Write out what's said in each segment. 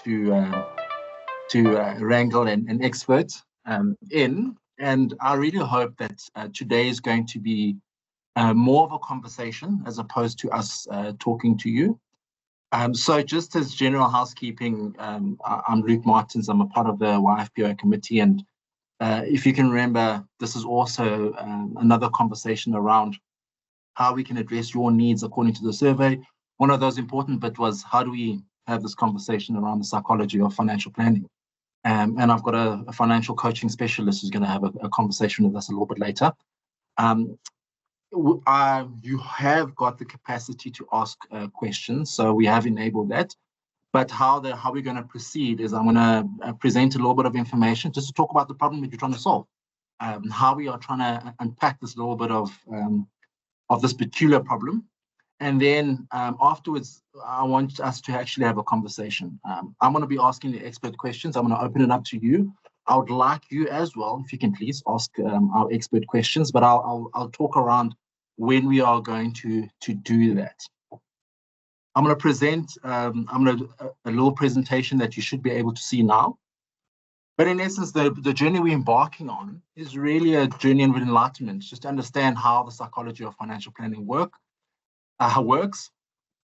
to wrangle an expert in, and I really hope that today is going to be more of a conversation as opposed to us talking to you. So just as general housekeeping, I'm Luke Martins. I'm a part of the YFPO committee, and if you can remember, this is also another conversation around how we can address your needs according to the survey. One of those important bits was, how do we have this conversation around the psychology of financial planning? And I've got a financial coaching specialist who's going to have a conversation with us a little bit later. You have got the capacity to ask questions, so we have enabled that. But how we're going to proceed is, I'm going to present a little bit of information just to talk about the problem that you're trying to solve, how we are trying to unpack this little bit of this peculiar problem. And then afterwards, I want us to actually have a conversation. I'm going to be asking the expert questions. I'm going to open it up to you. I would like you as well, if you can please ask our expert questions, but I'll talk around when we are going to do that. I'm going to present a little presentation that you should be able to see now. But in essence, the journey we're embarking on is really a journey of enlightenment, just to understand how the psychology of financial planning works.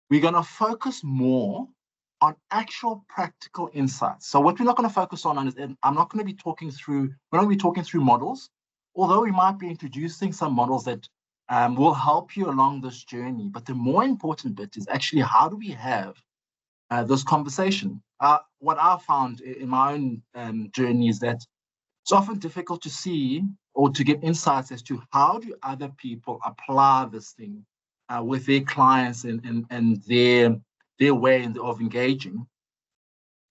We're going to focus more on actual practical insights. So what we're not going to focus on is, I'm not going to be talking through, we're not going to be talking through models, although we might be introducing some models that will help you along this journey. But the more important bit is actually, how do we have this conversation? What I've found in my own journey is that it's often difficult to see or to get insights as to how do other people apply this thing with their clients and their way of engaging.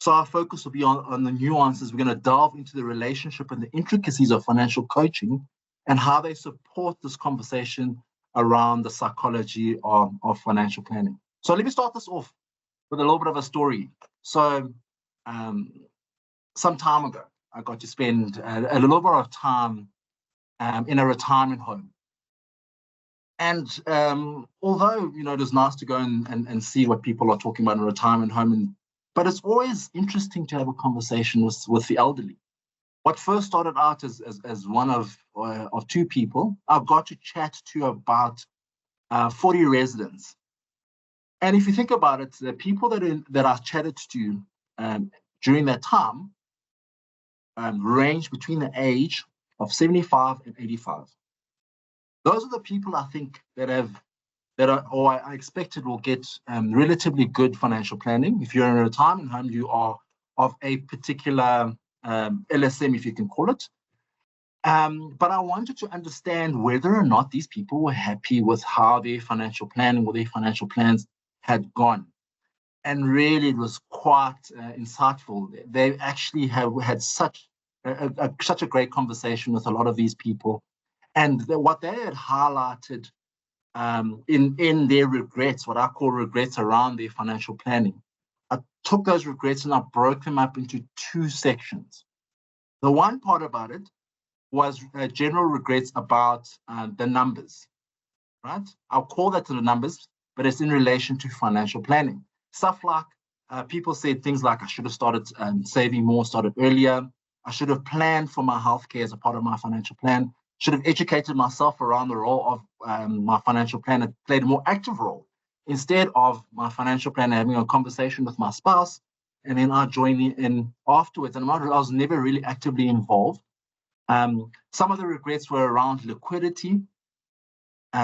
So our focus will be on the nuances. We're going to delve into the relationship and the intricacies of financial coaching and how they support this conversation around the psychology of financial planning. So let me start this off with a little bit of a story. So some time ago, I got to spend a little bit of time in a retirement home. And although, it is nice to go and see what people are talking about in a retirement home, but it's always interesting to have a conversation with the elderly. What first started out as one of two people, I've got to chat to about 40 residents. And if you think about it, the people that I chatted to during that time range between the age of 75 and 85. Those are the people I think I expected will get relatively good financial planning. If you're in a retirement home, you are of a particular LSM, if you can call it. But I wanted to understand whether or not these people were happy with how their financial planning or their financial plans had gone. And really, it was quite insightful. They actually had such a great conversation with a lot of these people. And what they had highlighted in their regrets, what I call regrets around their financial planning, I took those regrets and I broke them up into two sections. The one part about it was general regrets about the numbers, right? I'll call that to the numbers, but it's in relation to financial planning. Stuff like people said things like, I should have started saving more, started earlier. I should have planned for my healthcare as a part of my financial plan. Should have educated myself around the role of my financial planner, played a more active role instead of my financial planner having a conversation with my spouse, and then I join in afterwards. And I was never really actively involved. Some of the regrets were around liquidity.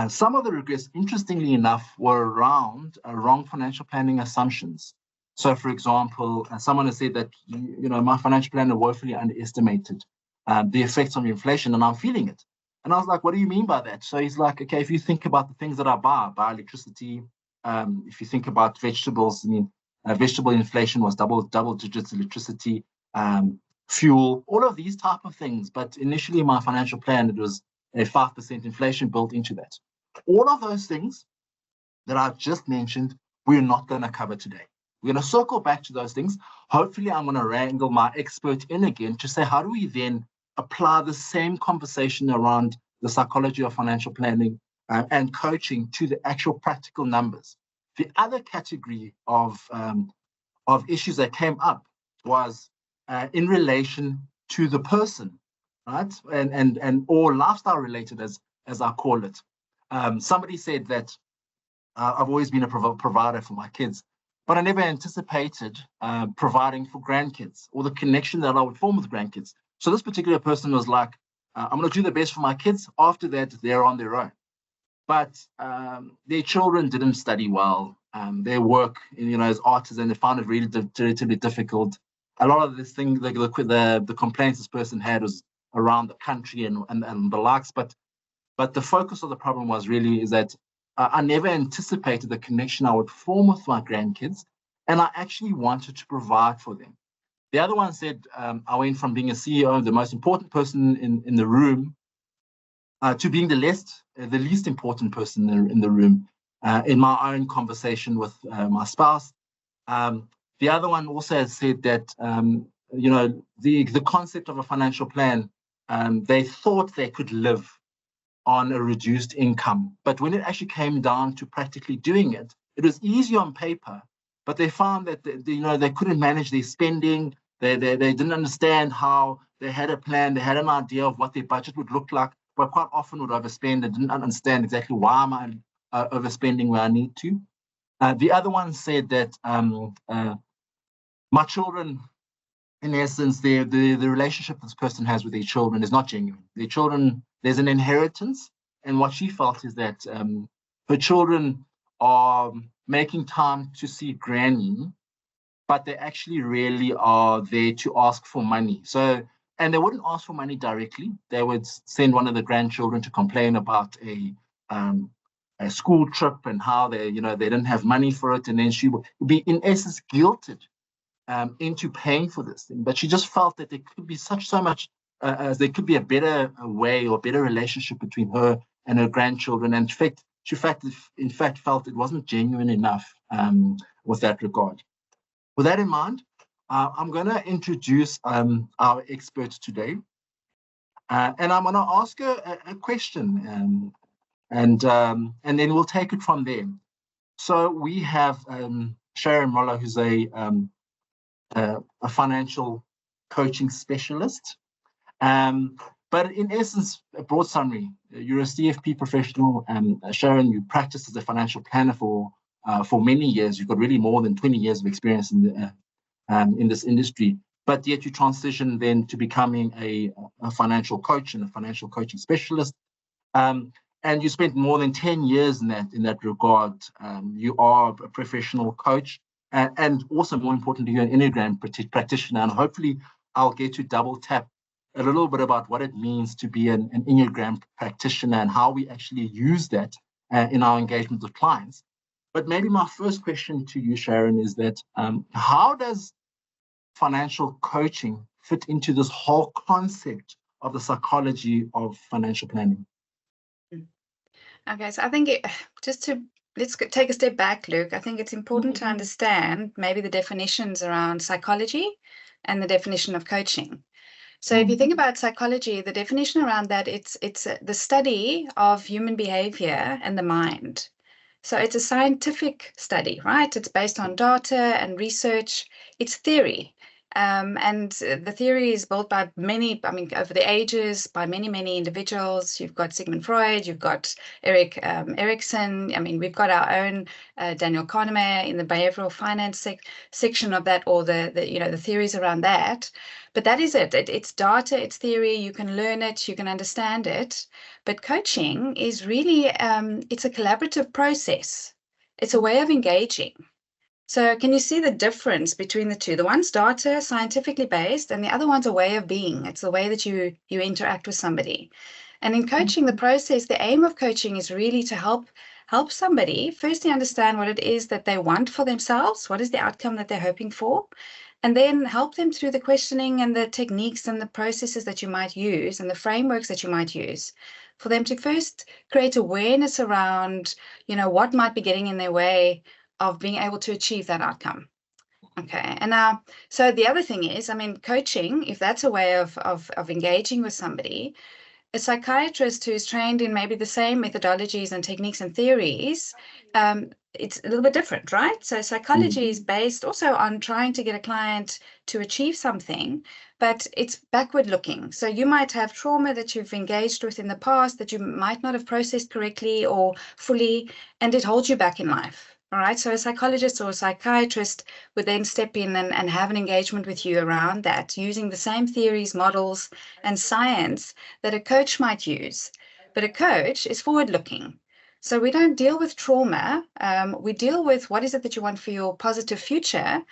Some of the regrets, interestingly enough, were around wrong financial planning assumptions. So, for example, someone has said that, my financial planner woefully underestimated the effects of inflation, and I'm feeling it. And I was like, what do you mean by that? So he's like, okay, if you think about the things that I buy electricity, if you think about vegetables, vegetable inflation was double digits, electricity, fuel, all of these type of things. But initially in my financial plan, it was a 5% inflation built into that. All of those things that I've just mentioned, we're not going to cover today. We're going to circle back to those things. Hopefully, I'm going to wrangle my expert in again to say, how do we then apply the same conversation around the psychology of financial planning and coaching to the actual practical numbers? The other category of of issues that came up was in relation to the person, right? And or lifestyle related, as I call it. Somebody said that I've always been a provider for my kids, but I never anticipated providing for grandkids or the connection that I would form with grandkids. So this particular person was like, I'm going to do the best for my kids. After that, they're on their own. But their children didn't study well. Their work, as artists, and they found it really relatively difficult. A lot of this thing, the complaints this person had was around the country and the likes. But the focus of the problem was really is that I never anticipated the connection I would form with my grandkids, and I actually wanted to provide for them. The other one said, I went from being a CEO, the most important person in the room, to being the least important person in the room in my own conversation with my spouse. The other one also has said that, the concept of a financial plan, they thought they could live on a reduced income. But when it actually came down to practically doing it, it was easy on paper, but they found that they couldn't manage their spending. They didn't understand how they had a plan. They had an idea of what their budget would look like, but quite often would overspend and didn't understand exactly why am I overspending where I need to. The other one said that my children, in essence, the relationship this person has with their children is not genuine. Their children, there's an inheritance, and what she felt is that her children are making time to see granny, but they actually really are there to ask for money. So, and they wouldn't ask for money directly. They would send one of the grandchildren to complain about a school trip and how they didn't have money for it, and then she would be in essence guilted into paying for this thing. But she just felt that there could be so much, there could be a better way or better relationship between her and her grandchildren. And she in fact felt it wasn't genuine enough with that regard. With that in mind, I'm going to introduce our expert today. And I'm going to ask her a question, and then we'll take it from there. So we have Sharon Moller, who's a financial coaching specialist. But in essence, a broad summary, you're a CFP professional. Sharon, you practiced as a financial planner for many years. You've got really more than 20 years of experience in this industry, but yet you transitioned then to becoming a financial coach and a financial coaching specialist. And you spent more than 10 years in that regard. You are a professional coach, and also more importantly, you're an Enneagram practitioner. And hopefully I'll get to double tap a little bit about what it means to be an Enneagram practitioner and how we actually use that in our engagement with clients. But maybe my first question to you, Sharon, is that how does financial coaching fit into this whole concept of the psychology of financial planning? Okay, so I think let's take a step back, Luke. I think it's important to understand maybe the definitions around psychology and the definition of coaching. So if you think about psychology, the definition around that, it's the study of human behavior and the mind. So it's a scientific study, right? It's based on data and research. It's theory. And the theory is built by over the ages, by many individuals. You've got Sigmund Freud, you've got Erik Erikson. We've got our own Daniel Kahneman in the behavioral finance section of that, or the theories around that. But that is it. It's data, it's theory. You can learn it, you can understand it. But coaching is really, it's a collaborative process. It's a way of engaging. So can you see the difference between the two? The one's data, scientifically based, and the other one's a way of being. It's the way that you interact with somebody. And in coaching, the process, the aim of coaching is really to help somebody firstly understand what it is that they want for themselves, what is the outcome that they're hoping for, and then help them through the questioning and the techniques and the processes that you might use and the frameworks that you might use for them to first create awareness around, what might be getting in their way of being able to achieve that outcome. Okay, and now, so the other thing is, coaching, if that's a way of engaging with somebody, a psychiatrist who's trained in maybe the same methodologies and techniques and theories it's a little bit different, right? So psychology is based also on trying to get a client to achieve something, but it's backward looking. So you might have trauma that you've engaged with in the past that you might not have processed correctly or fully, and it holds you back in life. All right. So a psychologist or a psychiatrist would then step in and have an engagement with you around that, using the same theories, models, and science that a coach might use. But a coach is forward looking. So we don't deal with trauma. We deal with what is it that you want for your positive future,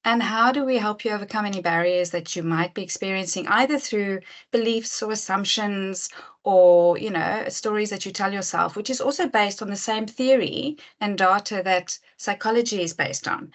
and how do we help you overcome any barriers that you might be experiencing, either through beliefs or assumptions or, stories that you tell yourself, which is also based on the same theory and data that psychology is based on.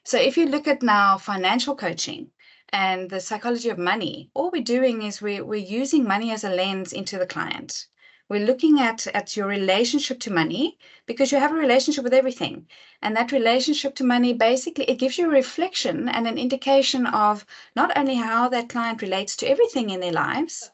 So if you look at now financial coaching and the psychology of money, all we're doing is we're using money as a lens into the client. We're looking at your relationship to money, because you have a relationship with everything. And that relationship to money, basically, it gives you a reflection and an indication of not only how that client relates to everything in their lives.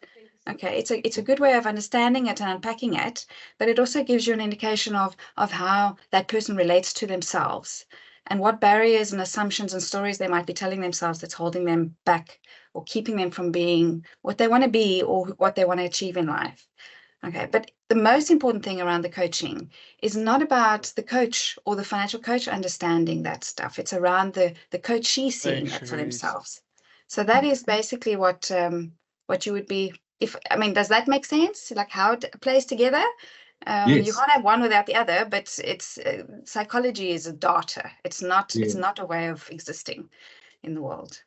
Okay, it's a good way of understanding it and unpacking it, but it also gives you an indication of how that person relates to themselves and what barriers and assumptions and stories they might be telling themselves that's holding them back or keeping them from being what they want to be or what they want to achieve in life. Okay, but the most important thing around the coaching is not about the coach or the financial coach understanding that stuff. It's around the coachee seeing that for themselves. So that is basically what you would be. Does that make sense? Like how it plays together? Yes. You can't have one without the other, but it's psychology is a data. It's not. Yeah. It's not a way of existing in the world.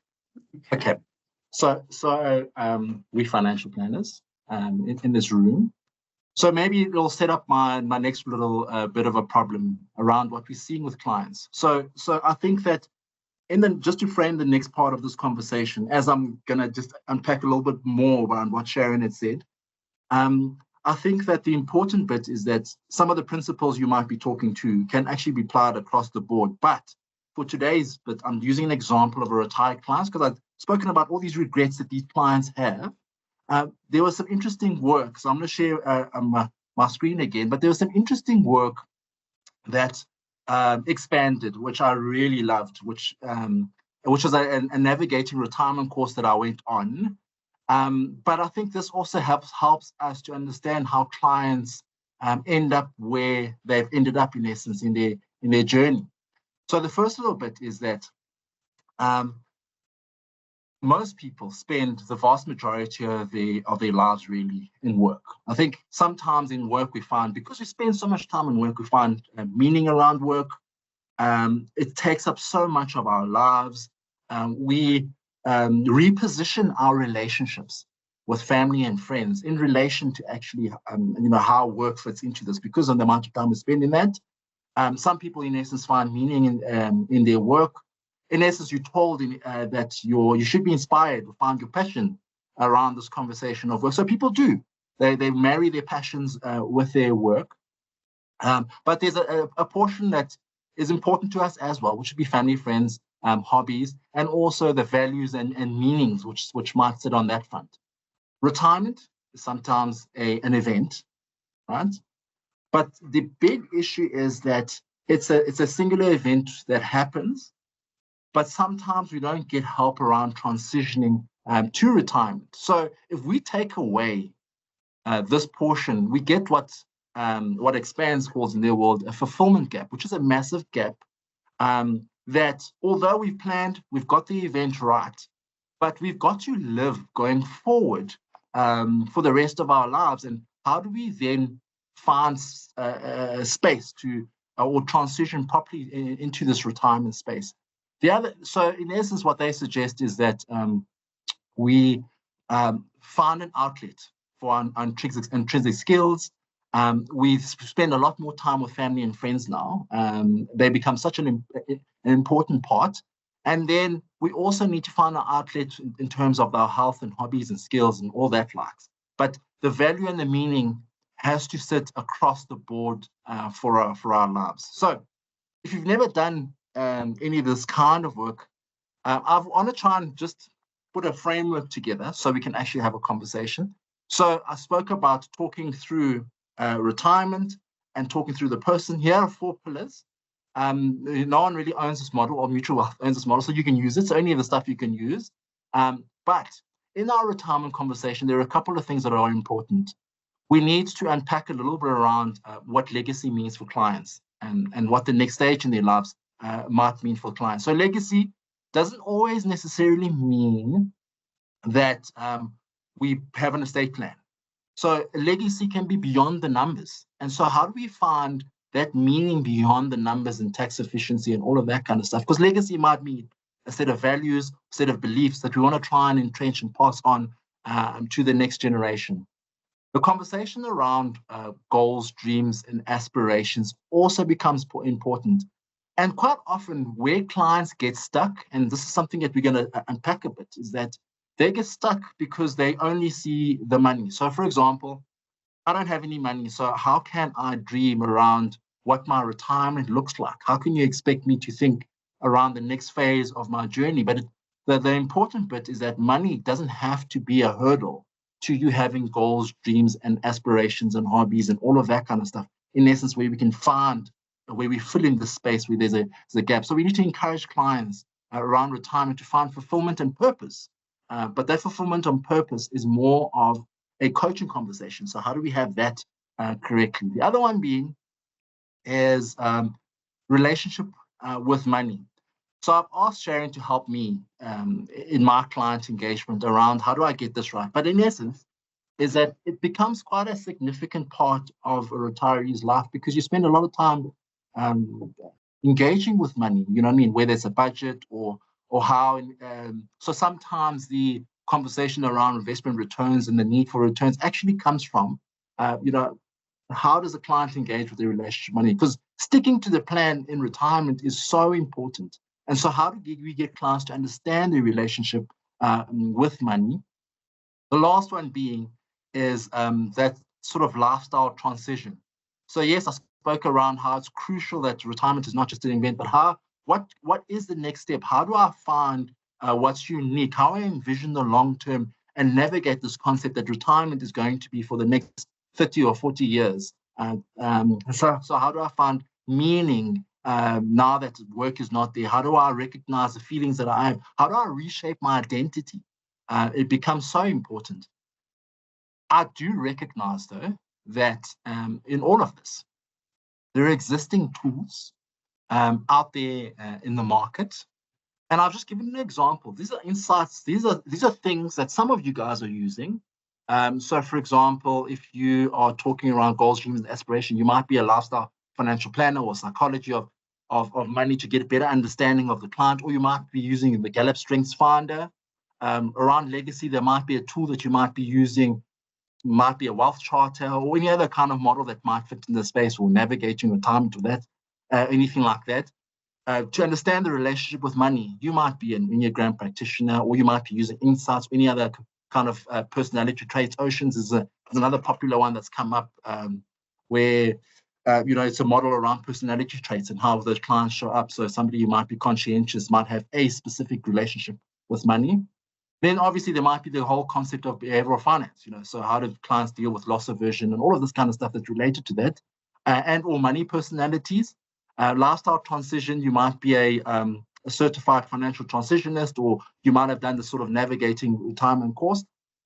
Okay. So we financial planners in this room. So maybe it'll set up my next little bit of a problem around what we're seeing with clients. So I think that just to frame the next part of this conversation, as I'm gonna just unpack a little bit more around what Sharon had said, I think that the important bit is that some of the principles you might be talking to can actually be applied across the board. But for today's bit, I'm using an example of a retired client because I've spoken about all these regrets that these clients have. There was some interesting work, so I'm going to share my screen again, but there was some interesting work that expanded, which I really loved, which was a navigating retirement course that I went on. But I think this also helps us to understand how clients end up where they've ended up, in essence, in their journey. So the first little bit is that most people spend the vast majority of their lives really in work. I think sometimes in work we find, because we spend so much time in work, we find meaning around work. It takes up so much of our lives. We reposition our relationships with family and friends in relation to actually, how work fits into this because of the amount of time we spend in that. Some people, in essence, find meaning in their work. In essence, you're told that you should be inspired or find your passion around this conversation of work. So people do. They marry their passions with their work. But there's a portion that is important to us as well, which would be family, friends, hobbies, and also the values and meanings which might sit on that front. Retirement is sometimes an event, right? But the big issue is that it's a singular event that happens, but sometimes we don't get help around transitioning to retirement. So if we take away this portion, we get what Expands calls in their world a fulfillment gap, which is a massive gap that although we've planned, we've got the event right, but we've got to live going forward for the rest of our lives. And how do we then find space to or transition properly into this retirement space? So in essence, what they suggest is that we find an outlet for our intrinsic skills. We spend a lot more time with family and friends now. They become such an important part. And then we also need to find an outlet in terms of our health and hobbies and skills and all that likes. But the value and the meaning has to sit across the board for our lives. So if you've never done any of this kind of work, I want to try and just put a framework together so we can actually have a conversation. So I spoke about talking through retirement and talking through the person. Here are 4 pillars. No one really owns this model, or Mutual Wealth owns this model, so you can use it. It's only the stuff you can use. But in our retirement conversation, there are a couple of things that are important. We need to unpack a little bit around what legacy means for clients and what the next stage in their lives might mean for clients. So legacy doesn't always necessarily mean that we have an estate plan. So legacy can be beyond the numbers. And so how do we find that meaning beyond the numbers and tax efficiency and all of that kind of stuff? Because legacy might mean a set of values, a set of beliefs that we want to try and entrench and pass on to the next generation. The conversation around goals, dreams, and aspirations also becomes important. And quite often where clients get stuck, and this is something that we're going to unpack a bit, is that they get stuck because they only see the money. So for example, I don't have any money, so how can I dream around what my retirement looks like? How can you expect me to think around the next phase of my journey? But the important bit is that money doesn't have to be a hurdle to you having goals, dreams, and aspirations and hobbies and all of that kind of stuff. In essence, where we can find, where we fill in the space where there's a gap. So we need to encourage clients around retirement to find fulfillment and purpose. But that fulfillment on purpose is more of a coaching conversation. So how do we have that correctly? The other one being is relationship with money. So I've asked Sharon to help me in my client engagement around how do I get this right? But in essence, is that it becomes quite a significant part of a retiree's life because you spend a lot of time engaging with money, you know what I mean, whether it's a budget or how. So sometimes the conversation around investment returns and the need for returns actually comes from, how does a client engage with their relationship with money? Because sticking to the plan in retirement is so important. And so how do we get clients to understand their relationship with money? The last one being is that sort of lifestyle transition. So yes, I spoke around how it's crucial that retirement is not just an event, but what is the next step? How do I find what's unique? How I envision the long term and navigate this concept that retirement is going to be for the next 30 or 40 years. So how do I find meaning now that work is not there? How do I recognize the feelings that I have? How do I reshape my identity? It becomes so important. I do recognize, though, that in all of this, there are existing tools out there in the market. And I'll just give you an example. These are insights. These are things that some of you guys are using. So, for example, if you are talking around goals, dreams, and aspiration, you might be a lifestyle financial planner or psychology of money to get a better understanding of the client, or you might be using the Gallup Strengths Finder. Around legacy, there might be a tool that you might be using, might be a wealth charter or any other kind of model that might fit in the space, or navigating retirement with that, anything like that. To understand the relationship with money, you might be an Enneagram practitioner, or you might be using insights, or any other kind of personality traits. Oceans is another popular one that's come up where, it's a model around personality traits and how those clients show up. So somebody who might be conscientious might have a specific relationship with money. Then obviously there might be the whole concept of behavioral finance, so how do clients deal with loss aversion and all of this kind of stuff that's related to that, and or money personalities. Lifestyle transition, you might be a certified financial transitionist, or you might have done the sort of navigating retirement course.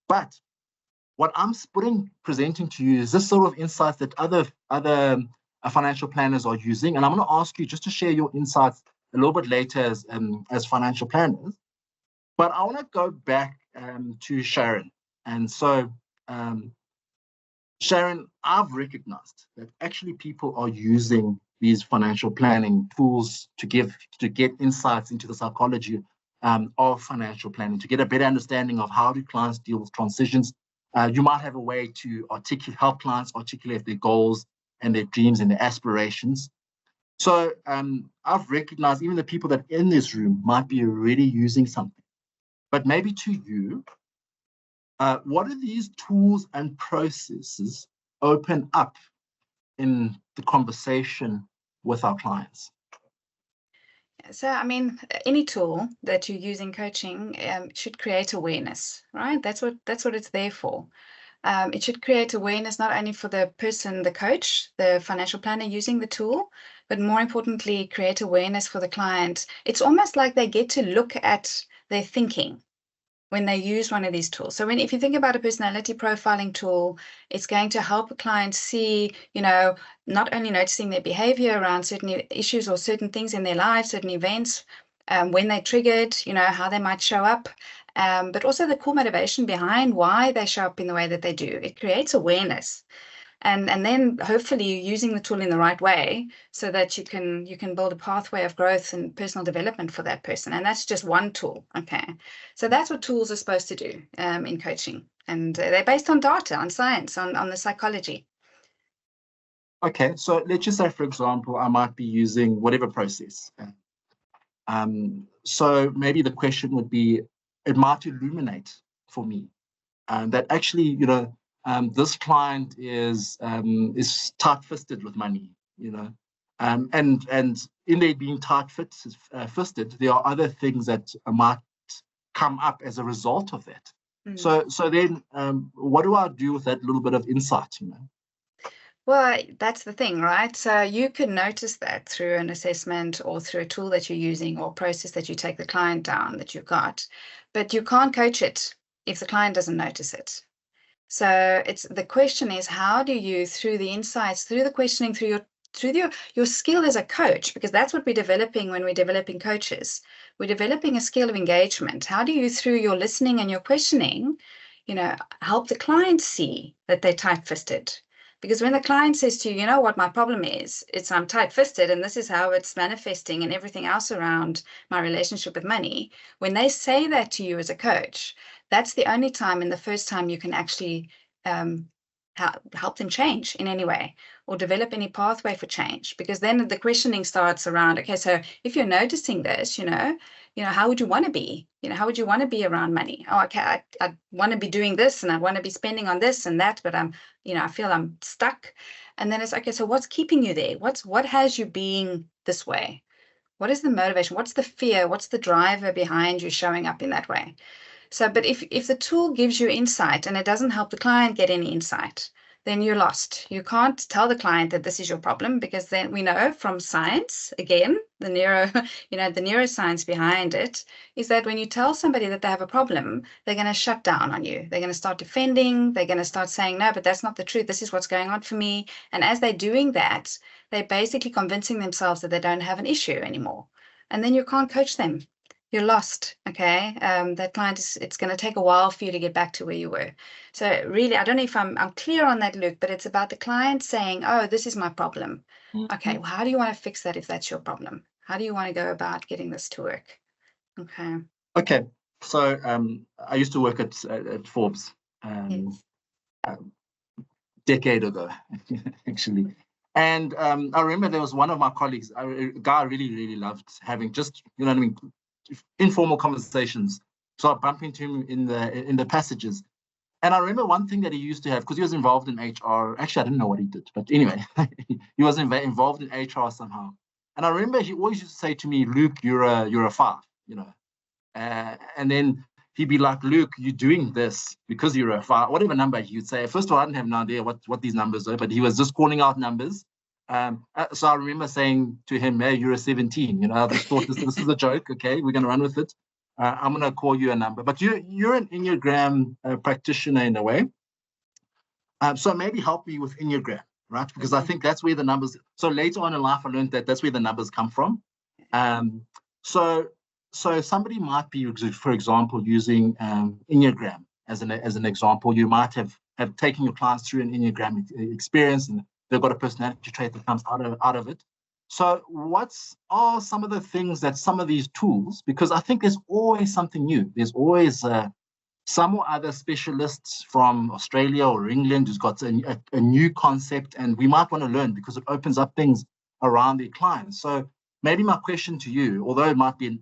But what I'm presenting to you is this sort of insights that other financial planners are using. And I'm going to ask you just to share your insights a little bit later as financial planners. But I want to go back to Sharon. And so, Sharon, I've recognized that actually people are using these financial planning tools to get insights into the psychology of financial planning, to get a better understanding of how do clients deal with transitions. You might have a way to help clients articulate their goals and their dreams and their aspirations. So I've recognized even the people that in this room might be already using something. But maybe to you, what do these tools and processes open up in the conversation with our clients? So, I mean, any tool that you use in coaching should create awareness, right? That's what it's there for. It should create awareness not only for the person, the coach, the financial planner using the tool, but more importantly, create awareness for the client. It's almost like they get to look at their thinking when they use one of these tools. So if you think about a personality profiling tool, it's going to help a client see, not only noticing their behavior around certain issues or certain things in their lives, certain events, when they're triggered, how they might show up, but also the core motivation behind why they show up in the way that they do. It creates awareness. And then hopefully you're using the tool in the right way so that you can build a pathway of growth and personal development for that person. And that's just one tool. Okay. So that's what tools are supposed to do in coaching. And they're based on data, on science, on the psychology. Okay. So let's just say, for example, I might be using whatever process. So maybe the question would be, it might illuminate for me that actually, this client is tight-fisted with money, and in their being tight-fisted, there are other things that might come up as a result of that. So then, what do I do with that little bit of insight? Well, that's the thing, right? So you can notice that through an assessment or through a tool that you're using or process that you take the client down that you've got, but you can't coach it if the client doesn't notice it. So the question is, how do you, through the insights, through the questioning, through your skill as a coach, because that's what we're developing when we're developing coaches. We're developing a skill of engagement. How do you, through your listening and your questioning, help the client see that they're tight-fisted? Because when the client says to you, you know what my problem is, it's I'm tight-fisted and this is how it's manifesting and everything else around my relationship with money. When they say that to you as a coach, that's the only time and the first time you can actually help them change in any way or develop any pathway for change. Because then the questioning starts around, okay, so if you're noticing this, how would you want to be? How would you want to be around money? Oh, okay, I want to be doing this and I want to be spending on this and that, but I feel I'm stuck. And then it's, okay, so what's keeping you there? What has you being this way? What is the motivation? What's the fear? What's the driver behind you showing up in that way? So, but if the tool gives you insight and it doesn't help the client get any insight, then you're lost. You can't tell the client that this is your problem, because then we know from science, again, the neuroscience behind it is that when you tell somebody that they have a problem, they're going to shut down on you. They're going to start defending. They're going to start saying, no, but that's not the truth. This is what's going on for me. And as they're doing that, they're basically convincing themselves that they don't have an issue anymore. And then you can't coach them. You're lost, okay? That client it's going to take a while for you to get back to where you were. So really, I don't know if I'm clear on that, Luke, but it's about the client saying, oh, this is my problem. Okay, well, how do you want to fix that if that's your problem? How do you want to go about getting this to work? Okay. So I used to work at Forbes Yes. a decade ago, actually. And I remember there was one of my colleagues, a guy I really, really loved having just, informal conversations. So I bumped into him in the passages. And I remember one thing that he used to have, because he was involved in HR. Actually, I didn't know what he did, but anyway, he was involved in HR somehow. And I remember he always used to say to me, Luke, you're a 5, and then he'd be like, Luke, you're doing this because you're a 5, whatever number he would say. First of all, I didn't have no idea what these numbers are, but he was just calling out numbers. So I remember saying to him, hey, you're a 17. I just thought this is a joke. Okay, we're going to run with it. I'm going to call you a number. But you're an Enneagram practitioner in a way. So maybe help me with Enneagram, right? Because I think that's where the numbers. So later on in life, I learned that that's where the numbers come from. So somebody might be, for example, using Enneagram as an example. You might have taken your clients through an Enneagram experience, and they've got a personality trait that comes out of it. So what are some of the things that some of these tools, because I think there's always something new. There's always some or other specialists from Australia or England who's got a new concept, and we might want to learn because it opens up things around their clients. So maybe my question to you, although it might be,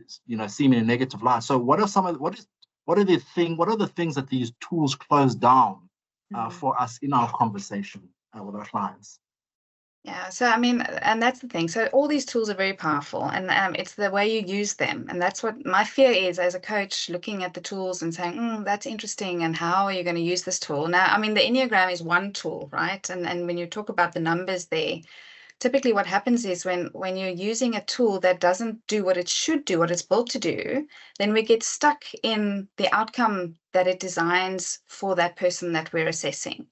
seem in a negative light. So what are the things that these tools close down for us in our conversation with our clients? Yeah, so I mean, and that's the thing. So all these tools are very powerful, and it's the way you use them. And that's what my fear is as a coach, looking at the tools and saying, that's interesting, and how are you going to use this tool? Now, I mean, the Enneagram is one tool, right? And when you talk about the numbers there, typically what happens is when you're using a tool that doesn't do what it should do, what it's built to do, then we get stuck in the outcome that it designs for that person that we're assessing.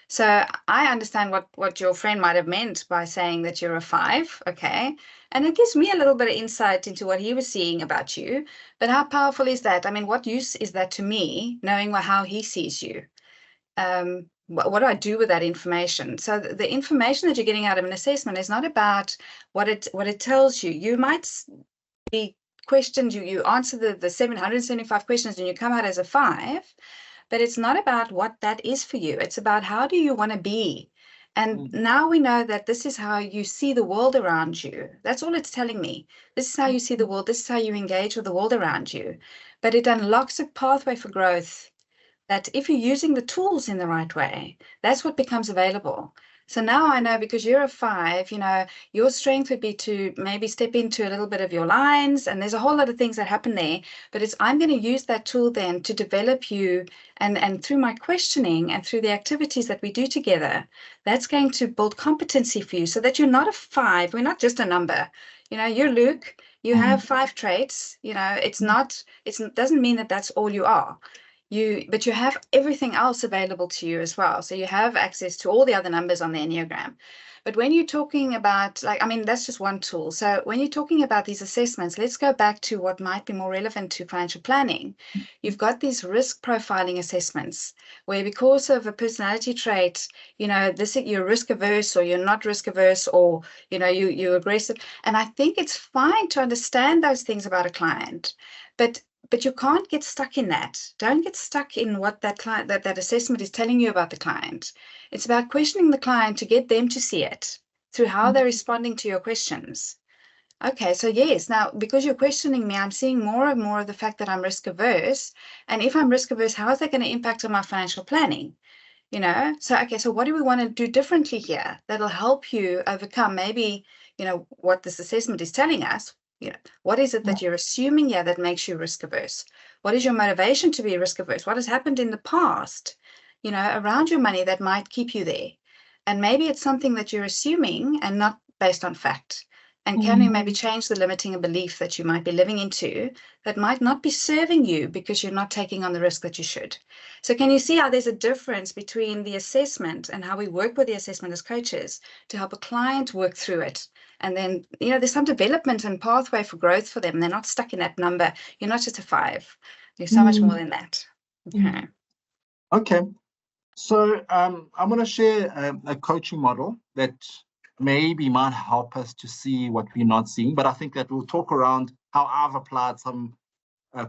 So I understand what your friend might have meant by saying that you're a 5, okay? And it gives me a little bit of insight into what he was seeing about you. But how powerful is that? I mean, what use is that to me, knowing how he sees you? What do I do with that information? So the information that you're getting out of an assessment is not about what it tells you. You might be questioned, you answer the 775 questions and you come out as a 5, but it's not about what that is for you. It's about how do you want to be. And now we know that this is how you see the world around you. That's all it's telling me. This is how you see the world. This is how you engage with the world around you. But it unlocks a pathway for growth that if you're using the tools in the right way, that's what becomes available. So now I know, because you're a 5, your strength would be to maybe step into a little bit of your lines, and there's a whole lot of things that happen there, but I'm going to use that tool then to develop you, and through my questioning and through the activities that we do together, that's going to build competency for you so that you're not a 5. We're not just a number. You're Luke, you have 5 traits. It doesn't mean that that's all you are. But you have everything else available to you as well. So you have access to all the other numbers on the Enneagram. But when you're talking about, that's just one tool. So when you're talking about these assessments, let's go back to what might be more relevant to financial planning. You've got these risk profiling assessments where, because of a personality trait, you're risk averse, or you're not risk averse, or, you're aggressive. And I think it's fine to understand those things about a client, but you can't get stuck in that. Don't get stuck in what that client, that assessment is telling you about the client. It's about questioning the client to get them to see it through how they're responding to your questions. Okay, so yes, now because you're questioning me, I'm seeing more and more of the fact that I'm risk averse. And if I'm risk averse, how is that going to impact on my financial planning? So what do we want to do differently here that'll help you overcome maybe, what this assessment is telling us? What is it that you're assuming here that makes you risk averse? What is your motivation to be risk averse? What has happened in the past, around your money that might keep you there? And maybe it's something that you're assuming and not based on fact. And can we maybe change the limiting belief that you might be living into that might not be serving you because you're not taking on the risk that you should? So can you see how there's a difference between the assessment and how we work with the assessment as coaches to help a client work through it? And then, there's some development and pathway for growth for them. They're not stuck in that number. You're not just a 5. You're so much more than that. Okay. Okay. So I'm going to share a coaching model that maybe might help us to see what we're not seeing, but I think that we'll talk around how I've applied some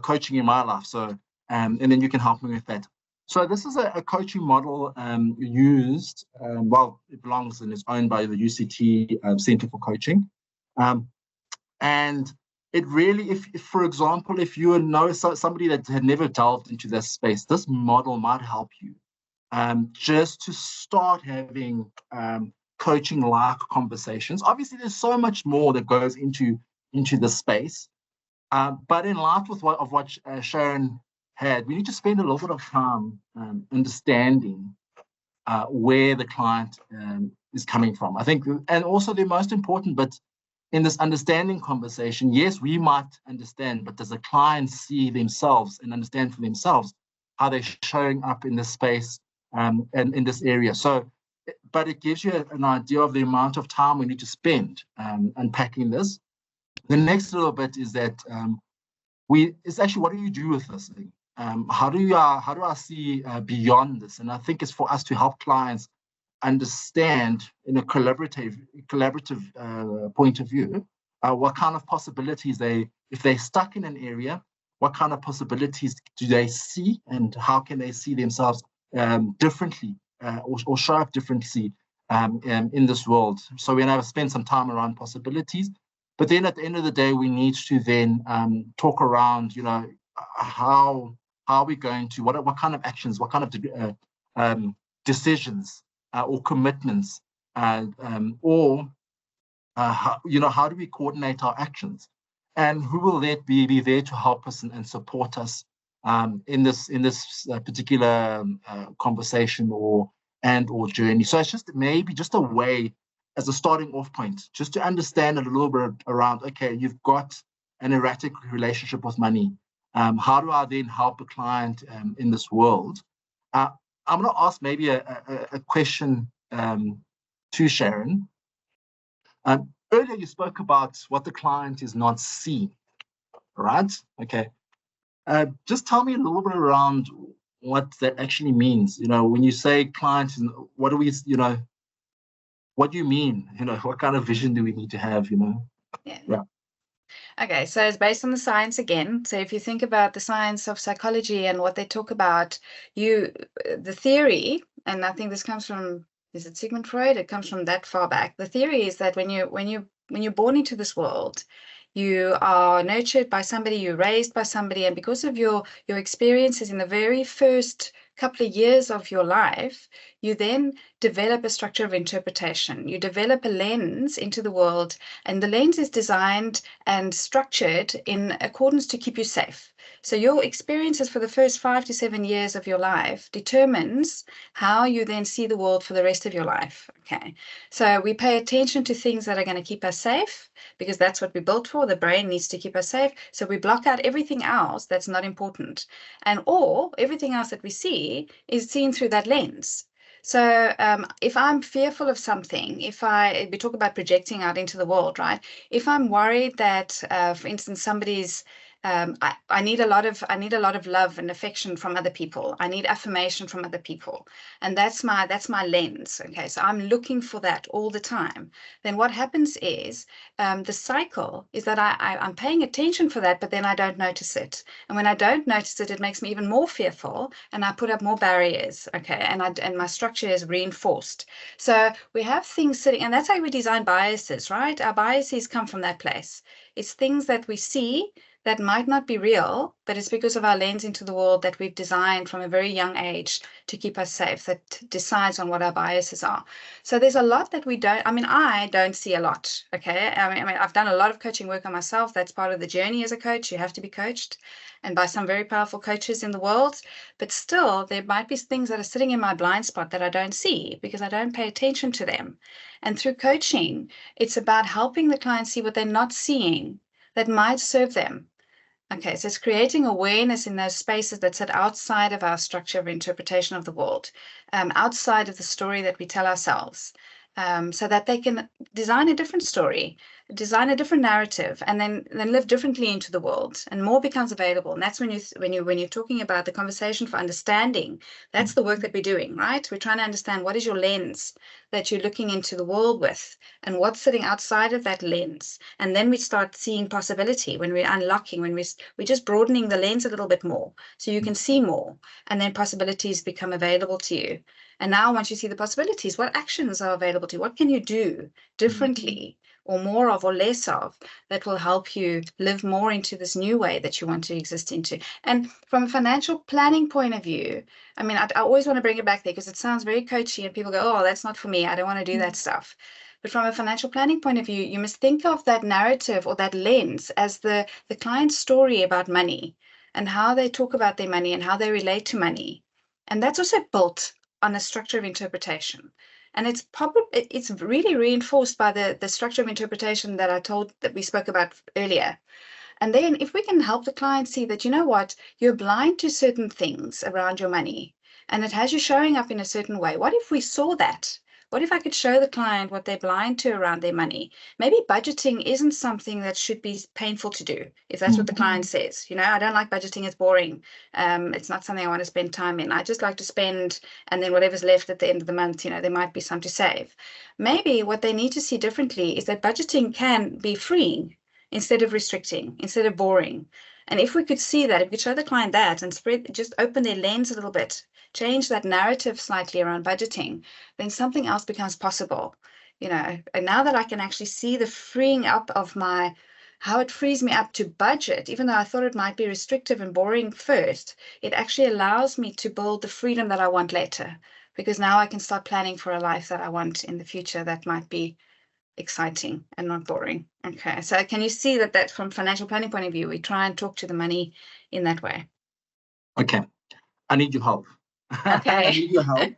coaching in my life. So, and then you can help me with that. So this is a coaching model used, it belongs and is owned by the UCT Center for Coaching. And it really, if for example, if you know somebody that had never delved into this space, this model might help you just to start having coaching-like conversations. Obviously, there's so much more that goes into the space. But in light of what Sharon had, we need to spend a little bit of time understanding where the client is coming from. I think, and also the most important bit in this understanding conversation, yes, we might understand, but does the client see themselves and understand for themselves how they're showing up in this space and in this area? So, but it gives you an idea of the amount of time we need to spend unpacking this. The next little bit is that it's actually, what do you do with this thing? How do I see beyond this? And I think it's for us to help clients understand in a collaborative point of view what kind of possibilities if they're stuck in an area, what kind of possibilities do they see, and how can they see themselves differently or show up differently in this world. So we're going to spend some time around possibilities. But then at the end of the day, we need to then talk around, how are we going to, what kind of actions, what kind of decisions or commitments, or how do we coordinate our actions, and who will be there to help us and support us in this particular conversation or journey. So it's just maybe just a way as a starting off point, just to understand a little bit around, okay, you've got an erratic relationship with money. How do I then help a client in this world? I'm going to ask maybe a question to Sharon. Earlier, you spoke about what the client is not seeing, right? Okay. Just tell me a little bit around what that actually means. When you say client, what do we, what do you mean? What kind of vision do we need to have, Yeah. Okay, so it's based on the science again. So if you think about the science of psychology and what they talk about, the theory, and I think this comes from, is it Sigmund Freud? It comes from that far back. The theory is that when you're born into this world, you are nurtured by somebody, you're raised by somebody, and because of your experiences in the very first couple of years of your life, you then develop a structure of interpretation. You develop a lens into the world, and the lens is designed and structured in accordance to keep you safe. So your experiences for the first 5 to 7 years of your life determines how you then see the world for the rest of your life. Okay, so we pay attention to things that are going to keep us safe, because that's what we're built for. The brain needs to keep us safe. So we block out everything else that's not important. Or everything else that we see is seen through that lens. So if I'm fearful of something, we talk about projecting out into the world, right? If I'm worried that, for instance, somebody's I need a lot of love and affection from other people. I need affirmation from other people, and that's my lens. Okay, so I'm looking for that all the time. Then what happens is the cycle is that I'm paying attention for that, but then I don't notice it. And when I don't notice it, it makes me even more fearful, and I put up more barriers. Okay, and my structure is reinforced. So we have things sitting, and that's how we design biases, right? Our biases come from that place. It's things that we see that might not be real, but it's because of our lens into the world that we've designed from a very young age to keep us safe, that decides on what our biases are. So there's a lot that we don't, I don't see a lot, okay? I mean, I've done a lot of coaching work on myself. That's part of the journey as a coach. You have to be coached, and by some very powerful coaches in the world, but still there might be things that are sitting in my blind spot that I don't see because I don't pay attention to them. And through coaching, it's about helping the client see what they're not seeing that might serve them. Okay, so it's creating awareness in those spaces that sit outside of our structure of interpretation of the world, outside of the story that we tell ourselves, so that they can design a different story, design a different narrative, and then live differently into the world, and more becomes available. And that's when you're talking about the conversation for understanding. That's the work that we're doing, right? We're trying to understand what is your lens that you're looking into the world with, and what's sitting outside of that lens. And then we start seeing possibility when we're unlocking, when we're just broadening the lens a little bit more, so you can see more, and then possibilities become available to you. And now, once you see the possibilities, what actions are available to you? What can you do differently, or more of, or less of, that will help you live more into this new way that you want to exist into? And from a financial planning point of view, I mean, I always want to bring it back there because it sounds very coachy and people go, oh, that's not for me. I don't want to do that stuff. But from a financial planning point of view, you must think of that narrative or that lens as the client's story about money, and how they talk about their money and how they relate to money. And that's also built on a structure of interpretation. And it's really reinforced by the structure of interpretation that we spoke about earlier. And then if we can help the client see that, you know what, you're blind to certain things around your money, and it has you showing up in a certain way. What if we saw that? What if I could show the client what they're blind to around their money? Maybe budgeting isn't something that should be painful to do, if that's what the client says. I don't like budgeting, it's boring. It's not something I want to spend time in. I just like to spend, and then whatever's left at the end of the month, there might be some to save. Maybe what they need to see differently is that budgeting can be freeing instead of restricting, instead of boring. And if we could see that, if we could show the client that and just open their lens a little bit, change that narrative slightly around budgeting, then something else becomes possible. And now that I can actually see the freeing up of how it frees me up to budget, even though I thought it might be restrictive and boring first, it actually allows me to build the freedom that I want later, because now I can start planning for a life that I want in the future that might be exciting and not boring. Okay, so can you see that from financial planning point of view, we try and talk to the money in that way? Okay, I need your help. Okay. I need your help.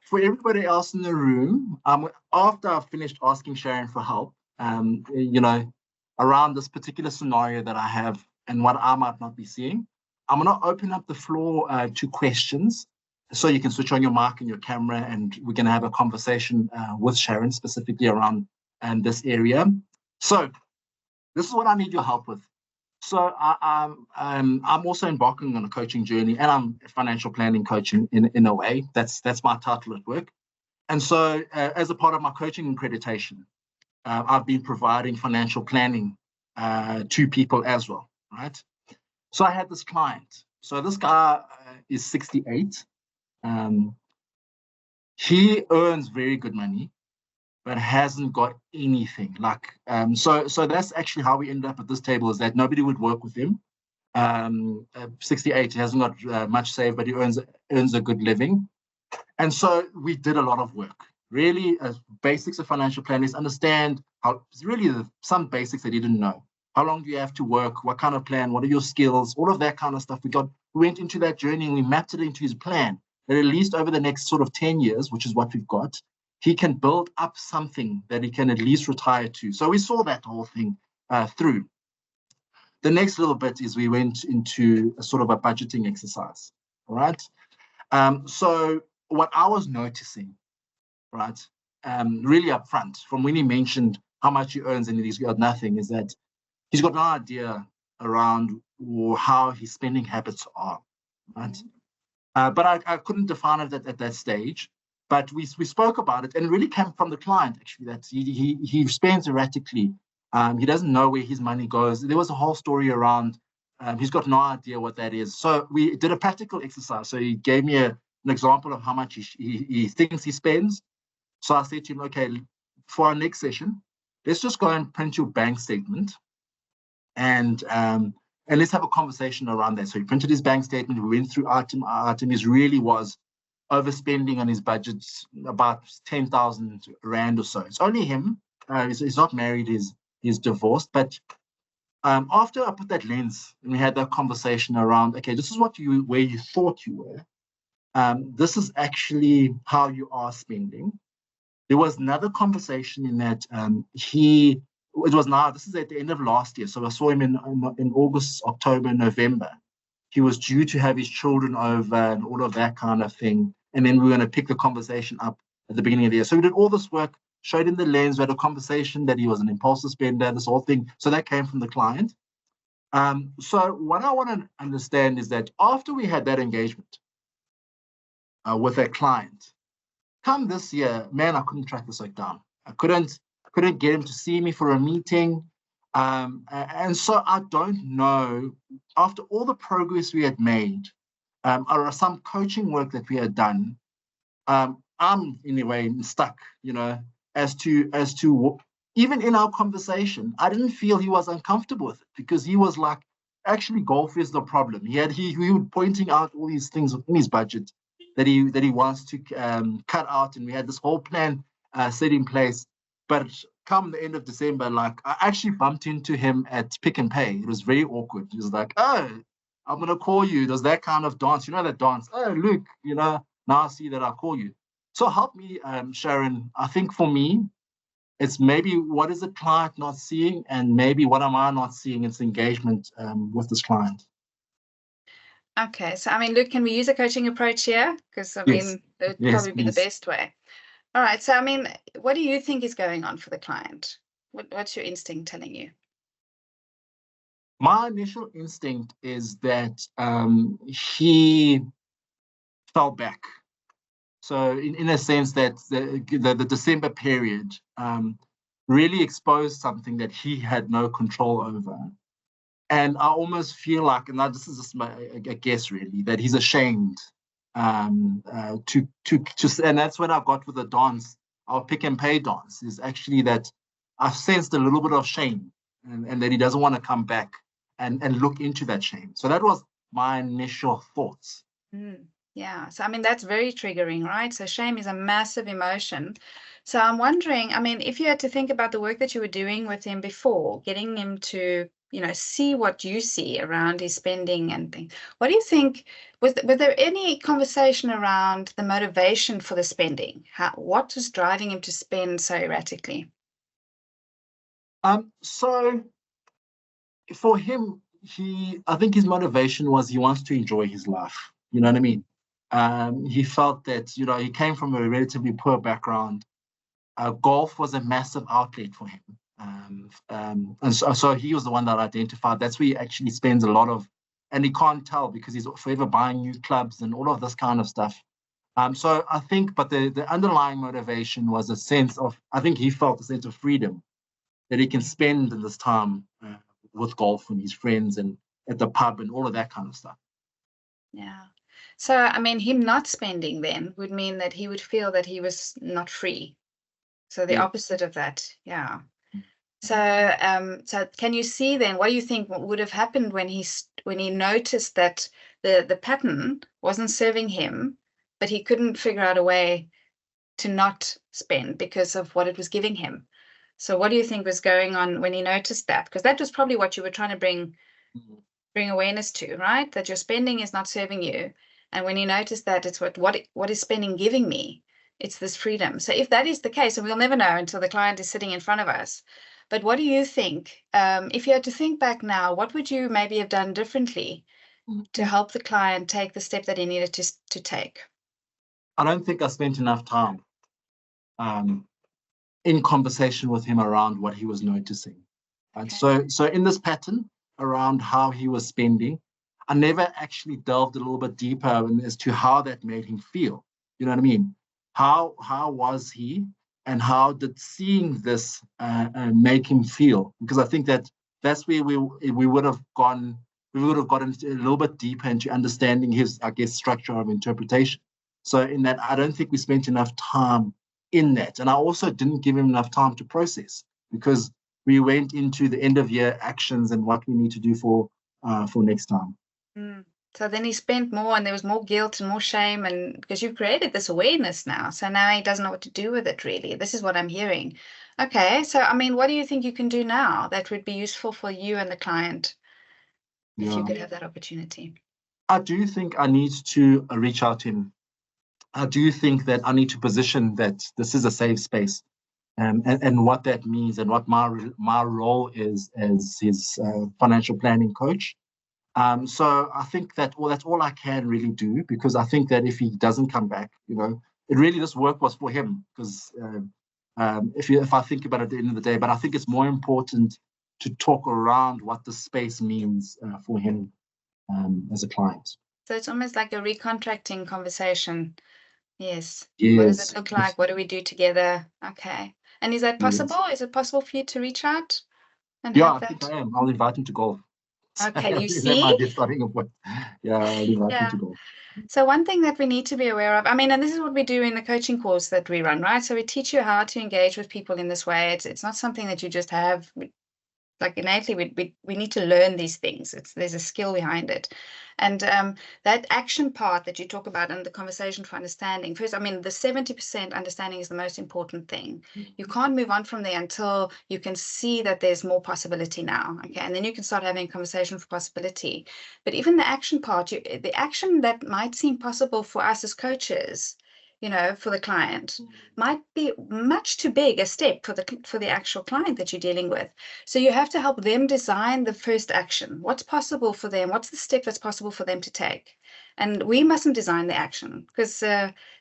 For everybody else in the room, after I've finished asking Sharon for help, around this particular scenario that I have and what I might not be seeing, I'm going to open up the floor to questions. So you can switch on your mic and your camera, and we're going to have a conversation with Sharon specifically around this area. So this is what I need your help with. So I'm also embarking on a coaching journey, and I'm financial planning coaching in a way. That's my title at work. And so as a part of my coaching accreditation, I've been providing financial planning to people as well, right? So I had this client. So this guy is 68. He earns very good money, but hasn't got anything. So that's actually how we ended up at this table, is that nobody would work with him. 68, he hasn't got much saved, but he earns a good living. And so we did a lot of work. Really, basics of financial planning is understand how, really some basics that he didn't know. How long do you have to work? What kind of plan? What are your skills? All of that kind of stuff. We went into that journey and we mapped it into his plan. That at least over the next sort of 10 years, which is what we've got, he can build up something that he can at least retire to. So we saw that whole thing through. The next little bit is we went into a sort of a budgeting exercise, all right? So what I was noticing, right, really upfront, from when he mentioned how much he earns and he's got nothing, is that he's got no idea around how his spending habits are, right? But I couldn't define it at that stage. But we spoke about it, and it really came from the client, actually, that he spends erratically. He doesn't know where his money goes. There was a whole story around, he's got no idea what that is. So we did a practical exercise. So he gave me an example of how much he thinks he spends. So I said to him, okay, for our next session, let's just go and print your bank statement, and let's have a conversation around that. So he printed his bank statement. We went through item. He really was overspending on his budgets about 10,000 Rand or so. It's only him. He's not married. He's divorced. But after I put that lens and we had that conversation around, okay, this is where you thought you were. This is actually how you are spending. There was another conversation in that this is at the end of last year. So I saw him in August, October, November. He was due to have his children over and all of that kind of thing. And then we were going to pick the conversation up at the beginning of the year. So we did all this work, showed him the lens, we had a conversation that he was an impulsive spender, this whole thing. So that came from the client. So what I want to understand is that after we had that engagement with that client, come this year, man, I couldn't track this down. I couldn't get him to see me for a meeting. And so I don't know, after all the progress we had made, or some coaching work that we had done, I'm anyway stuck, as to even in our conversation, I didn't feel he was uncomfortable with it, because he was like, actually, golf is the problem. He was pointing out all these things in his budget that he wants to cut out, and we had this whole plan set in place. But come the end of December, I actually bumped into him at Pick and Pay. It was very awkward. He was like, "Oh, I'm going to call you." Does that kind of dance? You know that dance? "Oh, Luke, now I see that I'll call you." So help me, Sharon. I think for me, it's maybe what is the client not seeing, and maybe what am I not seeing? It's engagement with this client. Okay. So, Luke, can we use a coaching approach here? Because, Yes. it would Yes, probably be the please. best way. All right. So, what do you think is going on for the client? What's your instinct telling you? My initial instinct is that he fell back. So in a sense that the December period really exposed something that he had no control over. And I almost feel like, and now this is just a guess really, that he's ashamed and that's when I got with the dance, our Pick and Pay dance, is actually that I've sensed a little bit of shame, and that he doesn't want to come back and look into that shame. So that was my initial thoughts. Yeah. So, that's very triggering, right? So shame is a massive emotion. So I'm wondering, if you had to think about the work that you were doing with him before, getting him to see what you see around his spending and things. What do you think? Was there any conversation around the motivation for the spending? What was driving him to spend so erratically? So for him, I think his motivation was he wants to enjoy his life. You know what I mean? He felt that, he came from a relatively poor background. Golf was a massive outlet for him. And so he was the one that identified that's where he actually spends a lot of, and he can't tell because he's forever buying new clubs and all of this kind of stuff. So I think, but the underlying motivation was a sense of, I think he felt a sense of freedom that he can spend in this time with golf and his friends and at the pub and all of that kind of stuff. Yeah. So, I mean, him not spending then would mean that he would feel that he was not free. So the opposite of that. Yeah. So can you see then, what do you think would have happened when he noticed that the pattern wasn't serving him, but he couldn't figure out a way to not spend because of what it was giving him? So what do you think was going on when he noticed that? Because that was probably what you were trying to bring awareness to, right? That your spending is not serving you. And when you notice that, it's what is spending giving me? It's this freedom. So if that is the case, and we'll never know until the client is sitting in front of us, but what do you think? If you had to think back now, what would you maybe have done differently to help the client take the step that he needed to take? I don't think I spent enough time in conversation with him around what he was noticing. And so in this pattern around how he was spending, I never actually delved a little bit deeper as to how that made him feel. You know what I mean? How was he, and how did seeing this make him feel? Because I think that's where we would have gone. We would have gotten a little bit deeper into understanding his, I guess, structure of interpretation. So in that, I don't think we spent enough time in that, and I also didn't give him enough time to process because we went into the end of year actions and what we need to do for next time. So then he spent more, and there was more guilt and more shame, and because you've created this awareness now, so now he doesn't know what to do with it, really. This is what I'm hearing. Okay, so I mean, what do you think you can do now that would be useful for you and the client if you could have that opportunity? I do think I need to reach out to him. I do think that I need to position that this is a safe space, and what that means, and what my role is as his financial planning coach. So I think that's all I can really do, because I think that if he doesn't come back, this work was for him. Because if I think about it at the end of the day, but I think it's more important to talk around what the space means for him as a client. So it's almost like a recontracting conversation. Yes. Yes. What does it look like? What do we do together? Okay. And is that possible? Yes. Is it possible for you to reach out and have that? I think I am. I'll invite him to golf. Okay, you see? That might be a starting point. Yeah, I'll invite him to golf. So one thing that we need to be aware of, I mean, and this is what we do in the coaching course that we run, right? So we teach you how to engage with people in this way. It's not something that you just have. Like innately, we need to learn these things. There's a skill behind it. And that action part that you talk about in the conversation for understanding, first, I mean, the 70% understanding is the most important thing. You can't move on from there until you can see that there's more possibility now. Okay. And then you can start having a conversation for possibility. But even the action part, the action that might seem possible for us as coaches, for the client, might be much too big a step for the actual client that you're dealing with. So you have to help them design the first action. What's possible for them? What's the step that's possible for them to take? And we mustn't design the action, because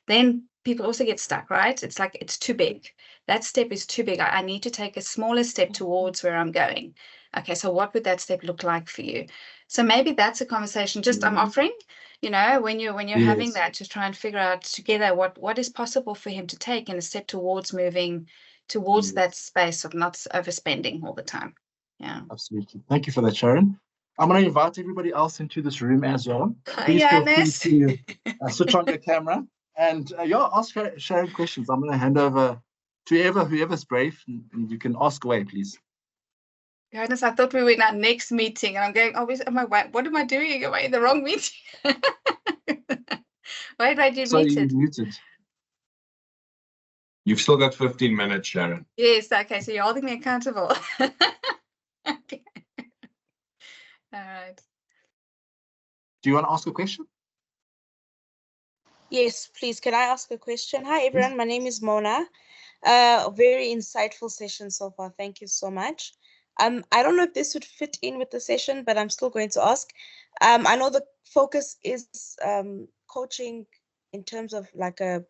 then people also get stuck, right? It's like, it's too big. That step is too big. I need to take a smaller step towards where I'm going. Okay, so what would that step look like for you? So maybe that's a conversation I'm offering, when you're having that, to try and figure out together what is possible for him to take in a step towards moving towards that space of not overspending all the time. Yeah. Absolutely. Thank you for that, Sharon. I'm going to invite everybody else into this room as well. Please feel free to switch on your camera and ask Sharon questions. I'm going to hand over to whoever's brave, and you can ask away, please. Goodness, I thought we were in our next meeting, and I'm going, what am I doing? Am I in the wrong meeting? Wait, you're muted. You're muted. You've still got 15 minutes, Sharon. Yes, okay, so you're holding me accountable. Okay. All right. Do you want to ask a question? Yes, please. Can I ask a question? Hi, everyone. My name is Mona. Very insightful session so far. Thank you so much. I don't know if this would fit in with the session, but I'm still going to ask. I know the focus is coaching in terms of like a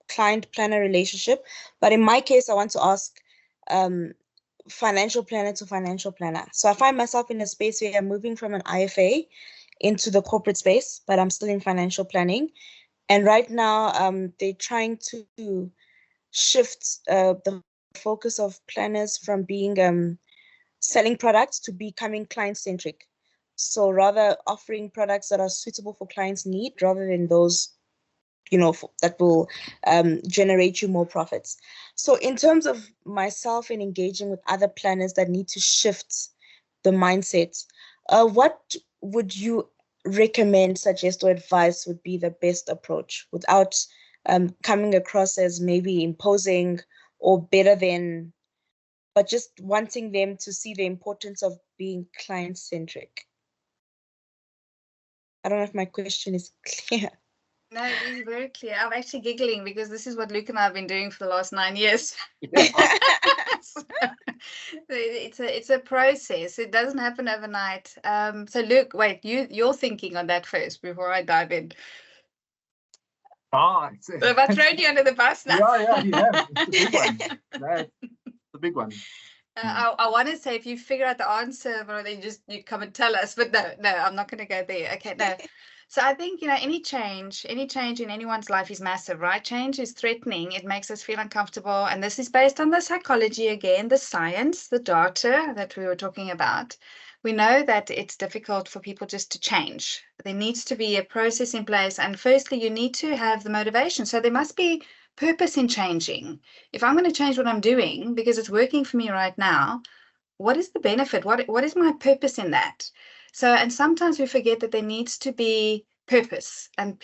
client-planner relationship, but in my case, I want to ask financial planner to financial planner. So I find myself in a space where I'm moving from an IFA into the corporate space, but I'm still in financial planning. And right now, they're trying to shift the focus of planners from being selling products to becoming client-centric. So rather offering products that are suitable for clients' need rather than those, that will generate you more profits. So in terms of myself and engaging with other planners that need to shift the mindset, what would you recommend, suggest, or advise would be the best approach without coming across as maybe imposing or better than, but just wanting them to see the importance of being client-centric? I don't know if my question is clear. No, it is very clear. I'm actually giggling because this is what Luke and I have been doing for the last 9 years. So, it's a process. It doesn't happen overnight. So Luke, wait, you're thinking on that first before I dive in. Have I thrown you under the bus now? Yeah, you have. It's a big one. That's the big one. I want to say if you figure out the answer, well, then you come and tell us. But no, I'm not going to go there. Okay, no. So I think, any change in anyone's life is massive, right? Change is threatening. It makes us feel uncomfortable. And this is based on the psychology again, the science, the data that we were talking about. We know that it's difficult for people just to change. There needs to be a process in place. And firstly, you need to have the motivation. So there must be purpose in changing. If I'm going to change what I'm doing because it's working for me right now, what is the benefit? What is my purpose in that? So, and sometimes we forget that there needs to be purpose, and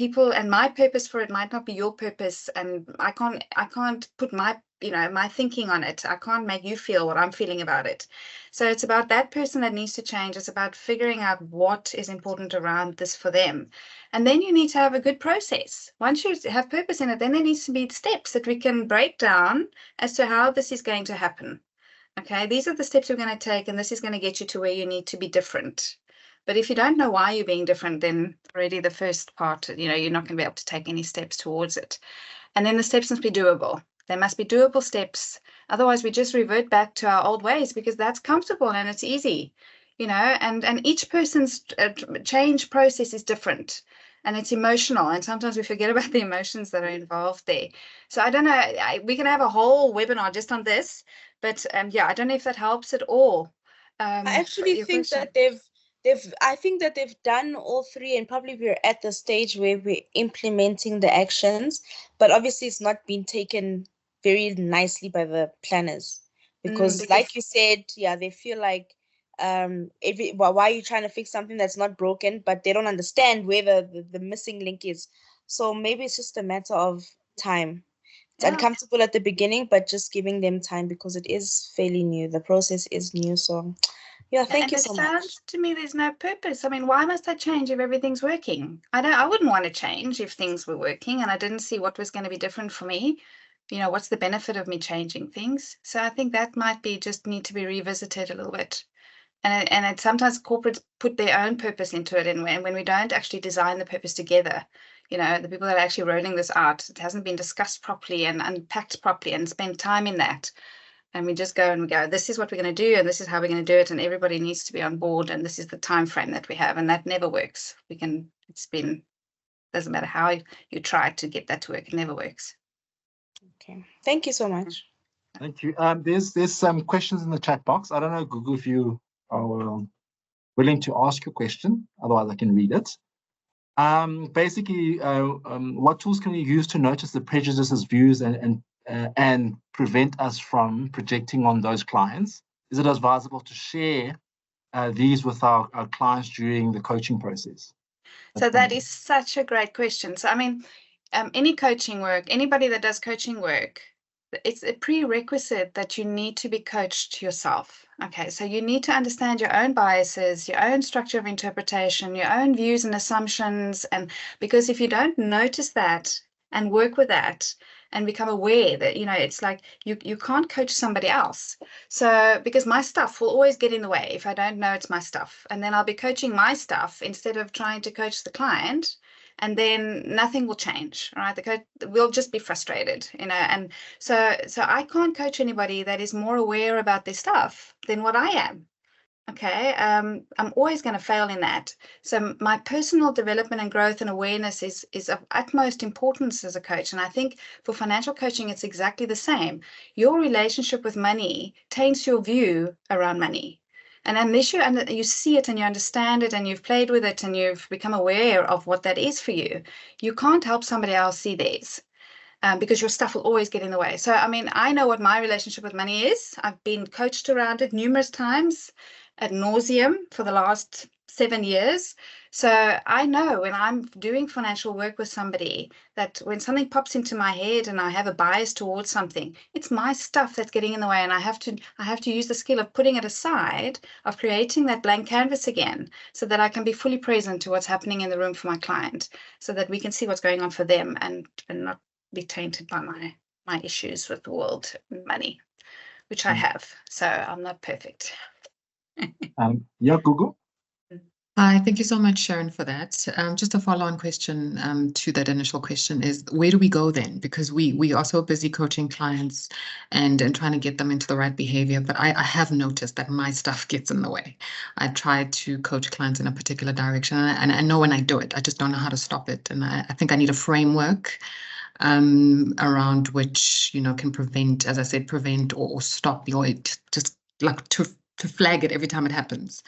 my purpose for it might not be your purpose, and I can't put my my thinking on it. I can't make you feel what I'm feeling about it. So it's about that person that needs to change. It's about figuring out what is important around this for them. And then you need to have a good process. Once you have purpose in it, then there needs to be steps that we can break down as to how this is going to happen. Okay, these are the steps we're going to take, and this is going to get you to where you need to be different. But if you don't know why you're being different, then already the first part, you're not going to be able to take any steps towards it. And then the steps must be doable. They must be doable steps. Otherwise, we just revert back to our old ways because that's comfortable and it's easy, and each person's change process is different. And it's emotional, and sometimes we forget about the emotions that are involved there. So I don't know, we can have a whole webinar just on this, but yeah, I don't know if that helps at all. I actually think that I think that they've done all three, and probably we're at the stage where we're implementing the actions, but obviously it's not been taken very nicely by the planners because like you said, yeah, they feel like why are you trying to fix something that's not broken, but they don't understand where the missing link is. So maybe it's just a matter of time. It's uncomfortable at the beginning, but just giving them time because it is fairly new. The process is new. So yeah, thank you so much. It sounds to me there's no purpose. I mean, why must I change if everything's working? I wouldn't want to change if things were working and I didn't see what was going to be different for me. What's the benefit of me changing things? So I think that might be just need to be revisited a little bit. And sometimes corporates put their own purpose into it, and when we don't actually design the purpose together, the people that are actually rolling this out, it hasn't been discussed properly and unpacked properly and spent time in that. And we just go, this is what we're going to do, and this is how we're going to do it, and everybody needs to be on board, and this is the time frame that we have, and that never works. Doesn't matter how you try to get that to work, it never works. Okay, thank you so much. Thank you. There's some questions in the chat box. I don't know, Google, if you are willing to ask your question. Otherwise, I can read it. Basically, what tools can we use to notice the prejudices, views, and prevent us from projecting on those clients? Is it advisable to share these with our clients during the coaching process? So that is such a great question. So, I mean, any coaching work, anybody that does coaching work, it's a prerequisite that you need to be coached yourself. Okay, so you need to understand your own biases, your own structure of interpretation, your own views and assumptions. And because if you don't notice that and work with that and become aware that, it's like you can't coach somebody else. So because my stuff will always get in the way if I don't know it's my stuff. And then I'll be coaching my stuff instead of trying to coach the client. And then nothing will change, right? The coach will just be frustrated, and so I can't coach anybody that is more aware about their stuff than what I am. Okay, I'm always going to fail in that. So my personal development and growth and awareness is of utmost importance as a coach. And I think for financial coaching, it's exactly the same. Your relationship with money taints your view around money. And unless you see it and you understand it and you've played with it and you've become aware of what that is for you, you can't help somebody else see theirs. Because your stuff will always get in the way. So, I mean, I know what my relationship with money is. I've been coached around it numerous times ad nauseum for the last 7 years. So I know when I'm doing financial work with somebody that when something pops into my head and I have a bias towards something, it's my stuff that's getting in the way, and I have to use the skill of putting it aside, of creating that blank canvas again, so that I can be fully present to what's happening in the room for my client, so that we can see what's going on for them and not be tainted by my issues with the world and money, which I have. So I'm not perfect. Yeah, Google. Hi, thank you so much, Sharon, for that. Just a follow-on question to that initial question is, where do we go then? Because we are so busy coaching clients and trying to get them into the right behavior, but I have noticed that my stuff gets in the way. I try to coach clients in a particular direction, and I know when I do it, I just don't know how to stop it. And I think I need a framework around which, can prevent, as I said, or stop, just like to flag it every time it happens.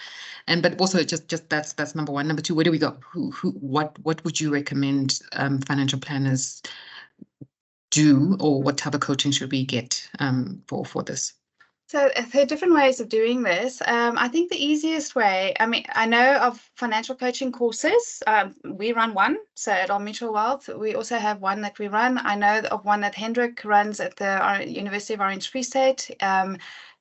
But also just that's number one. Number two, where do we go? What would you recommend financial planners do, or what type of coaching should we get for this? So there are different ways of doing this. I think the easiest way, I know of financial coaching courses. We run one. So at Old Mutual Wealth, we also have one that we run. I know of one that Hendrik runs at the University of Orange Free State.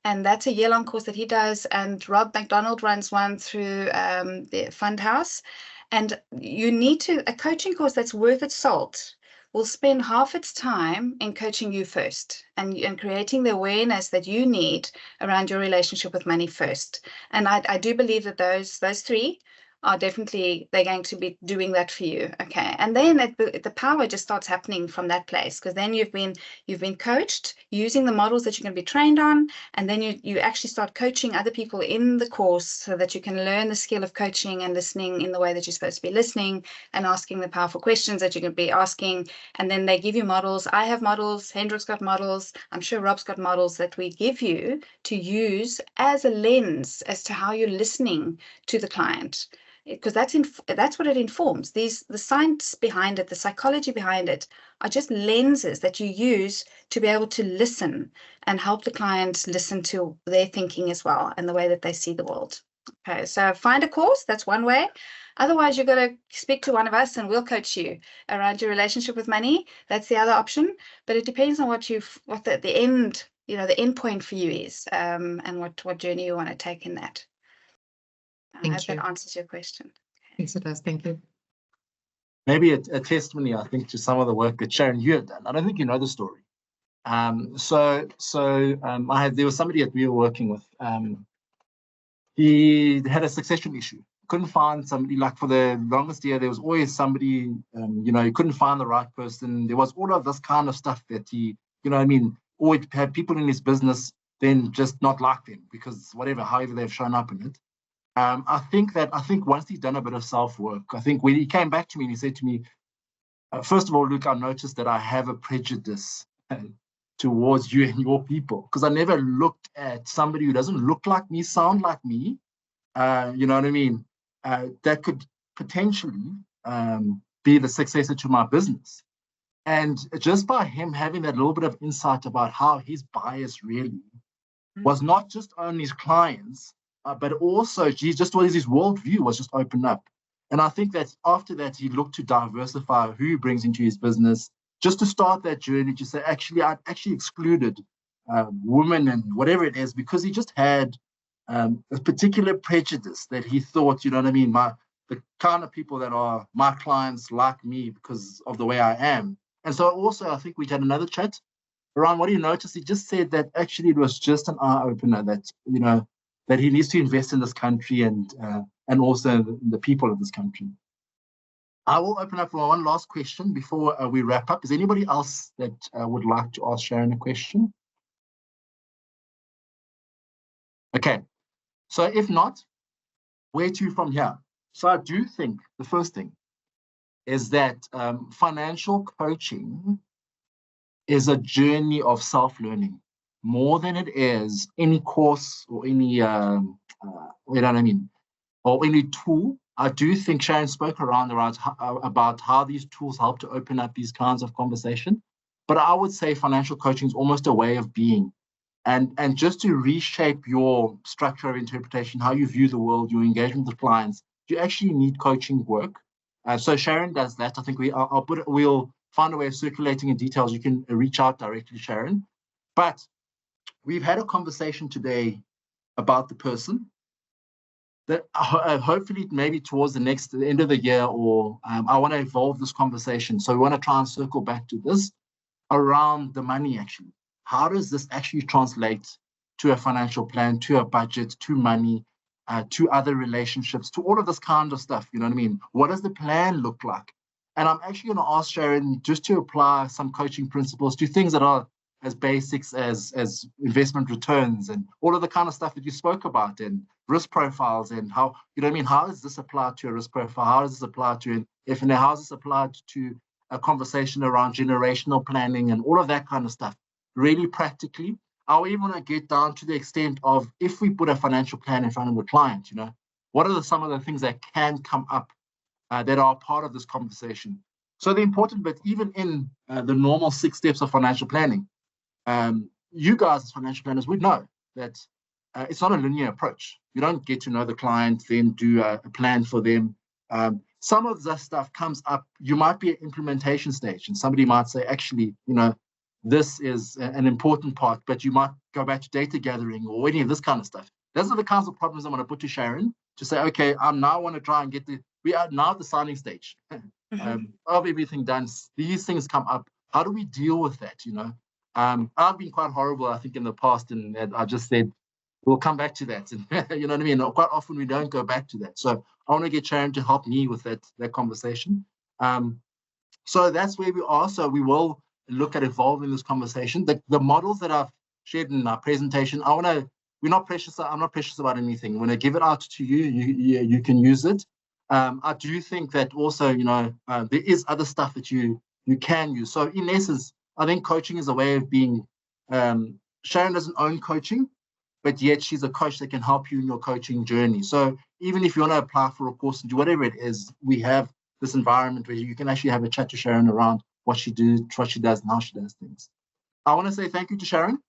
And that's a year-long course that he does. And Rob McDonald runs one through the Fund House. And you need a coaching course that's worth its salt will spend half its time in coaching you first and creating the awareness that you need around your relationship with money first. And I do believe that those three are definitely, they're going to be doing that for you. Okay. And then the power just starts happening from that place, because then you've been coached using the models that you're going to be trained on. And then you actually start coaching other people in the course so that you can learn the skill of coaching and listening in the way that you're supposed to be listening and asking the powerful questions that you're going to be asking. And then they give you models. I have models. Hendrik's got models. I'm sure Rob's got models that we give you to use as a lens as to how you're listening to the client. Because that's what it informs. The science behind it, the psychology behind it, are just lenses that you use to be able to listen and help the client listen to their thinking as well and the way that they see the world. Okay, so find a course. That's one way. Otherwise, you've got to speak to one of us and we'll coach you around your relationship with money. That's the other option. But it depends on what the end, the end point for you is, and what journey you want to take in that. I hope that answers your question. Yes, it does. Thank you. Maybe a testimony, I think, to some of the work that Sharon, you have done. I don't think you know the story. There was somebody that we were working with. He had a succession issue. Couldn't find somebody. Like for the longest year, there was always somebody. He couldn't find the right person. There was all of this kind of stuff that he, always had people in his business then just not like them because however they've shown up in it. I think once he's done a bit of self-work, I think when he came back to me and he said to me, first of all, Luke, I noticed that I have a prejudice towards you and your people, because I never looked at somebody who doesn't look like me, sound like me, you know what I mean, that could potentially be the successor to my business. And just by him having that little bit of insight about how his bias really was not just on his clients, but also his worldview was just opened up. And I think that after that, he looked to diversify who he brings into his business, just to start that journey, to say, actually, I actually excluded women and whatever it is, because he just had a particular prejudice that he thought, you know what I mean, the kind of people that are my clients like me because of the way I am. And so also, I think we had another chat around what he noticed. He just said that actually it was just an eye-opener that, you know, that he needs to invest in this country and also the people of this country. I will open up for one last question before we wrap up. Is anybody else that would like to ask Sharon a question? Okay, so if not, where to from here? So I do think the first thing is that financial coaching is a journey of self-learning more than it is any course or any, you know what I mean, or any tool. I do think Sharon spoke around about how these tools help to open up these kinds of conversation. But I would say financial coaching is almost a way of being. And just to reshape your structure of interpretation, how you view the world, your engagement with clients, you actually need coaching work. So Sharon does that. I think we'll find a way of circulating in details. You can reach out directly to Sharon. But we've had a conversation today about the person that hopefully maybe towards the end of the year, or I want to evolve this conversation. So we want to try and circle back to this around the money actually. How does this actually translate to a financial plan, to a budget, to money, to other relationships, to all of this kind of stuff? You know what I mean? What does the plan look like? And I'm actually going to ask Sharon just to apply some coaching principles to things that are as basics as investment returns and all of the kind of stuff that you spoke about, and risk profiles, and how, you know what I mean, how does this apply to a risk profile? How does this apply to an F&A? How does this apply to a conversation around generational planning and all of that kind of stuff? Really practically, I even want to get down to the extent of, if we put a financial plan in front of a client, you know, what are some of the things that can come up that are part of this conversation? So the important bit, even in the normal 6 steps of financial planning, you guys as financial planners would know that it's not a linear approach. You don't get to know the client, then do a plan for them. Some of that stuff comes up. You might be at implementation stage, and somebody might say, actually, you know, this is an important part, but you might go back to data gathering or any of this kind of stuff. Those are the kinds of problems I'm going to put to Sharon to say, okay, I now want to try and we are now at the signing stage of everything done. These things come up. How do we deal with that? You know, I've been quite horrible, I think, in the past, and I just said, we'll come back to that. And you know what I mean? Quite often we don't go back to that. So I want to get Sharon to help me with that conversation. So that's where we are. So we will look at evolving this conversation. The models that I've shared in our presentation, I'm not precious about anything. I'm going to give it out to you. You can use it. I do think that also, you know, there is other stuff that you can use. So in essence, I think coaching is a way of being. Sharon doesn't own coaching, but yet she's a coach that can help you in your coaching journey. So even if you want to apply for a course and do whatever it is, we have this environment where you can actually have a chat to Sharon around what she does, and how she does things. I want to say thank you to Sharon.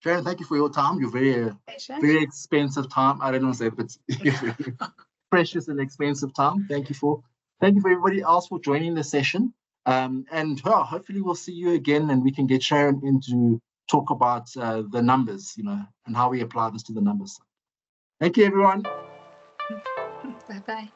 Sharon, thank you for your time. You're very expensive time. I don't want to say it, but precious and expensive time. Thank you for everybody else for joining the session. And hopefully we'll see you again, and we can get Sharon in to talk about the numbers, you know, and how we apply this to the numbers. Thank you, everyone. Bye-bye.